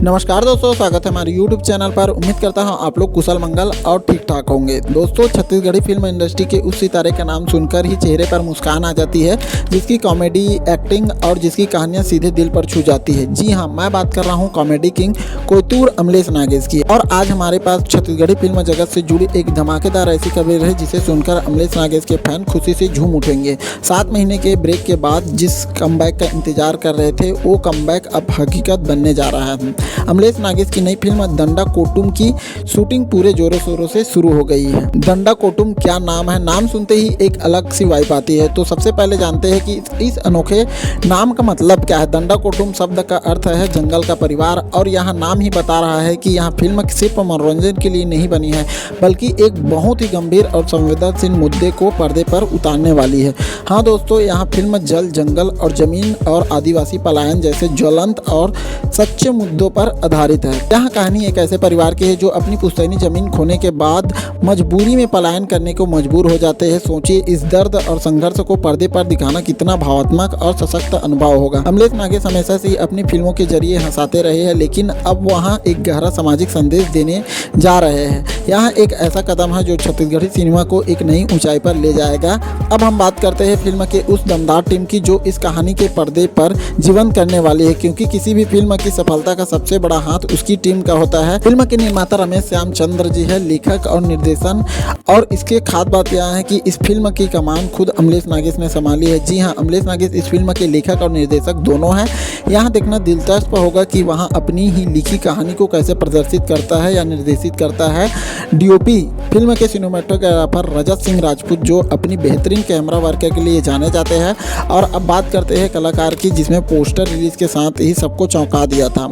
नमस्कार दोस्तों, स्वागत है हमारे YouTube चैनल पर। उम्मीद करता हूं आप लोग कुशल मंगल और ठीक ठाक होंगे। दोस्तों, छत्तीसगढ़ी फिल्म इंडस्ट्री के उस सितारे का नाम सुनकर ही चेहरे पर मुस्कान आ जाती है, जिसकी कॉमेडी, एक्टिंग और जिसकी कहानियां सीधे दिल पर छू जाती है। जी हां, मैं बात कर रहा हूं कॉमेडी किंग कोयतूर अमलेश नागेश की। और आज हमारे पास छत्तीसगढ़ी फिल्म जगत से जुड़ी एक धमाकेदार ऐसी खबर है जिसे सुनकर अमलेश नागेश के फैन खुशी से झूम उठेंगे। 7 महीने के ब्रेक के बाद जिस कमबैक का इंतजार कर रहे थे, वो कमबैक अब हकीकत बनने जा रहा है। अमलेश नागेश की नई फिल्म दंडा कोटुम की शूटिंग पूरे जोरों शोरों से शुरू हो गई है। दंडा कोटुम क्या नाम है, नाम सुनते ही एक अलग सी वाइब आती है। तो सबसे पहले जानते हैं कि इस अनोखे नाम का मतलब क्या है। दंडा कोटुम शब्द का अर्थ है जंगल का परिवार, और यहाँ नाम ही बता रहा है कि यहाँ फिल्म सिर्फ मनोरंजन के लिए नहीं बनी है, बल्कि एक बहुत ही गंभीर और संवेदनशील मुद्दे को पर्दे पर उतारने वाली है। हाँ दोस्तों, यहाँ फिल्म जल, जंगल और जमीन और आदिवासी पलायन जैसे ज्वलंत और सच्चे मुद्दों पर आधारित है। यह कहानी एक ऐसे परिवार की है जो अपनी पुश्तैनी जमीन खोने के बाद मजबूरी में पलायन करने को मजबूर हो जाते हैं। सोचिए, इस दर्द और संघर्ष को पर्दे पर दिखाना कितना भावनात्मक और सशक्त अनुभव होगा। अमलेश नागेश हमेशा से ही अपनी फिल्मों के जरिए हंसाते रहे हैं, लेकिन अब वहाँ एक गहरा सामाजिक संदेश देने जा रहे हैं। यह एक ऐसा कदम है जो छत्तीसगढ़ी सिनेमा को एक नई ऊंचाई पर ले जाएगा। अब हम बात करते हैं फिल्म के उस दमदार टीम की जो इस कहानी के पर्दे पर जीवंत करने वाली है, क्योंकि किसी भी फिल्म की सफलता का सबसे बड़ा हाथ उसकी टीम का होता है। फिल्म के निर्माता रमेश श्याम चंद्र जी है, लेखक और निर्देशन, और इसके खास बात यह है कि इस फिल्म की कमान खुद अमलेश नागेश ने संभाली है। जी हाँ, अमलेश नागेश इस फिल्म के लेखक और निर्देशक दोनों हैं। यहाँ देखना दिलचस्प होगा कि वहाँ अपनी ही लिखी कहानी को कैसे प्रदर्शित करता है या निर्देशित करता है डीओपी फिल्म के सिनेमेटोग्राफर रजत सिंह राजपूत, जो अपनी बेहतरीन कैमरा वर्क के लिए जाने जाते हैं। और अब बात करते हैं कलाकार की, जिसमें पोस्टर रिलीज के साथ ही सबको चौंका दिया था।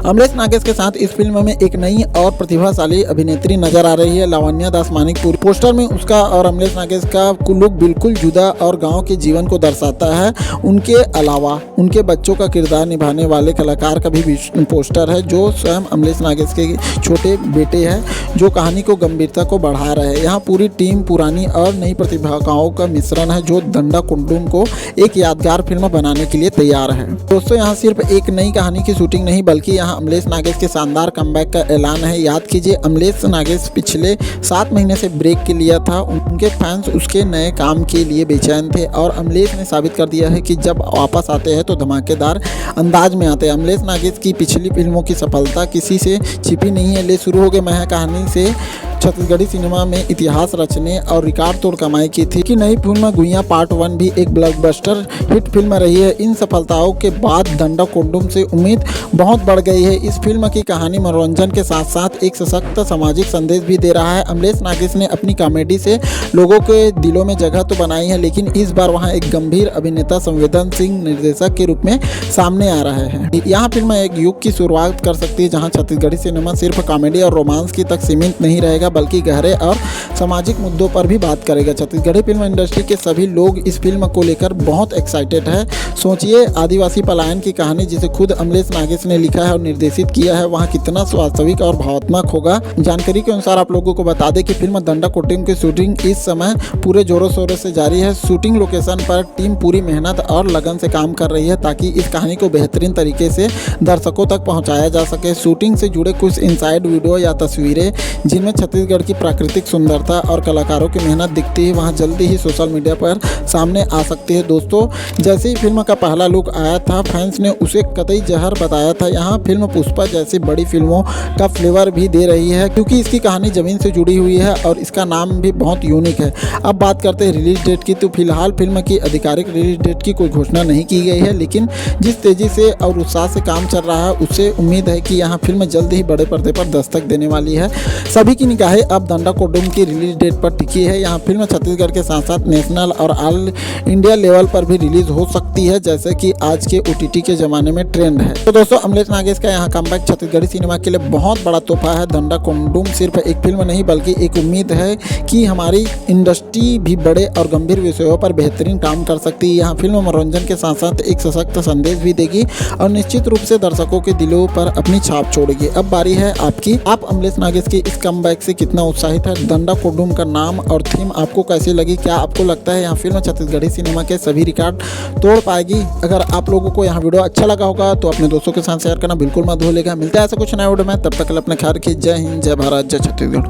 अमलेश नागेश के साथ इस फिल्म में एक नई और प्रतिभाशाली अभिनेत्री नजर आ रही है, लावण्या दास मानिकपुरी। पोस्टर में उसका और अमलेश नागेश का लुक बिल्कुल जुदा और गांव के जीवन को दर्शाता है। उनके अलावा उनके बच्चों का किरदार निभाने वाले कलाकार का भी पोस्टर है, जो स्वयं अमलेश नागेश के छोटे बेटे हैं, जो कहानी को गंभीरता को बढ़ा रहे हैं। यहाँ पूरी टीम पुरानी और नई प्रतिभाओं का मिश्रण है, जो दंडा कुंडुम को एक यादगार फिल्म बनाने के लिए तैयार है। दोस्तों, यहाँ सिर्फ एक नई कहानी की शूटिंग नहीं, बल्कि यहाँ अमलेश नागेश के शानदार कमबैक का ऐलान है। याद कीजिए, अमलेश नागेश पिछले 7 महीने से ब्रेक के लिया था। उनके फैंस उसके नए काम के लिए बेचैन थे, और अमलेश ने साबित कर दिया है कि जब वापस आते हैं तो धमाकेदार अंदाज में आते हैं। अमलेश नागेश की पिछली फिल्मों की सफलता किसी से छिपी नहीं है। ले शुरू हो गए मैं कहानी से छत्तीसगढ़ी सिनेमा में इतिहास रचने और रिकॉर्ड तोड़ कमाई की थी कि नई फिल्म गुइया पार्ट 1 भी एक ब्लॉकबस्टर हिट फिल्म रही है। इन सफलताओं के बाद दंडा कुंडुम से उम्मीद बहुत बढ़ गई है। इस फिल्म की कहानी मनोरंजन के साथ साथ एक सशक्त सामाजिक संदेश भी दे रहा है। अमलेश नागेश ने अपनी कॉमेडी से लोगों के दिलों में जगह तो बनाई है, लेकिन इस बार वहाँ एक गंभीर अभिनेता, संवेदनशील निर्देशक के रूप में सामने आ रहे हैं। यहाँ फिल्म एक युग की शुरुआत कर सकती है जहाँ छत्तीसगढ़ी सिनेमा सिर्फ कॉमेडी और रोमांस की तक सीमित नहीं रहेगा, बल्कि गहरे और सामाजिक मुद्दों पर भी बात करेगा। छत्तीसगढ़ी फिल्म इंडस्ट्री के सभी लोग इस फिल्म को लेकर बहुत एक्साइटेड है। सोचिए, आदिवासी पलायन की कहानी जिसे खुद अमलेश नागेश ने लिखा है और निर्देशित किया है, वहाँ कितना वास्तविक और भावनात्मक होगा। जानकारी के अनुसार आप लोगों को बता दें कि फिल्म दंडा कोटुम की शूटिंग इस समय पूरे जोरों शोरों से जारी है। शूटिंग लोकेशन पर टीम पूरी मेहनत और लगन से काम कर रही है, ताकि इस कहानी को बेहतरीन तरीके से दर्शकों तक पहुँचाया जा सके। शूटिंग से जुड़े कुछ इनसाइड वीडियो या तस्वीरें जिनमें छत्तीसगढ़ की प्राकृतिक सुंदरता और कलाकारों की मेहनत दिखती है, वहां जल्दी ही सोशल मीडिया पर सामने आ सकती है। दोस्तों, जैसे ही फिल्म का पहला लुक आया था, फैंस ने उसे कतई जहर बताया था। यहाँ फिल्म पुष्पा जैसी बड़ी फिल्मों का फ्लेवर भी दे रही है, क्योंकि इसकी कहानी जमीन से जुड़ी हुई है और इसका नाम भी बहुत यूनिक है। अब बात करते हैं रिलीज डेट की। तो फिलहाल फिल्म की आधिकारिक रिलीज डेट की कोई घोषणा नहीं की गई है, लेकिन जिस तेजी से और उत्साह से काम चल रहा है, उससे उम्मीद है कि यहाँ फिल्म जल्द ही बड़े पर्दे पर दस्तक देने वाली है। सभी की निगाहें अब दंडा कोटुम की रिलीज डेट पर टिकी है। यहाँ फिल्म छत्तीसगढ़ के साथ साथ नेशनल और ऑल इंडिया लेवल पर भी रिलीज हो सकती है, जैसे कि आज के OTT के ज़माने में ट्रेंड है। तो दोस्तों, अमलेश नागेश का यहाँ कमबैक छत्तीसगढ़ी सिनेमा के लिए बहुत बड़ा तोहफा है। दंडा कुंडुम सिर्फ एक फिल्म नहीं, बल्कि एक उम्मीद है कि हमारी इंडस्ट्री भी बड़े और गंभीर विषयों पर बेहतरीन काम कर सकती है। यहाँ फिल्म मनोरंजन के साथ साथ एक सशक्त संदेश भी देगी और निश्चित रूप से दर्शकों के दिलों पर अपनी छाप छोड़ेगी। अब बारी है आपकी। आप अमलेश नागेश की इस कमबैक से प्रति कितना उत्साहित है। दंडा कुडुम का नाम और थीम आपको कैसी लगी? क्या आपको लगता है यह फिल्म छत्तीसगढ़ी सिनेमा के सभी रिकॉर्ड तोड़ पाएगी? अगर आप लोगों को यह वीडियो अच्छा लगा होगा तो अपने दोस्तों के साथ शेयर करना बिल्कुल मत भूलिएगा। मिलते हैं ऐसा कुछ नया वीडियो में, तब तक के लिए अपना ख्याल रखिए। जय हिंद, जय भारत, जय छत्तीसगढ़।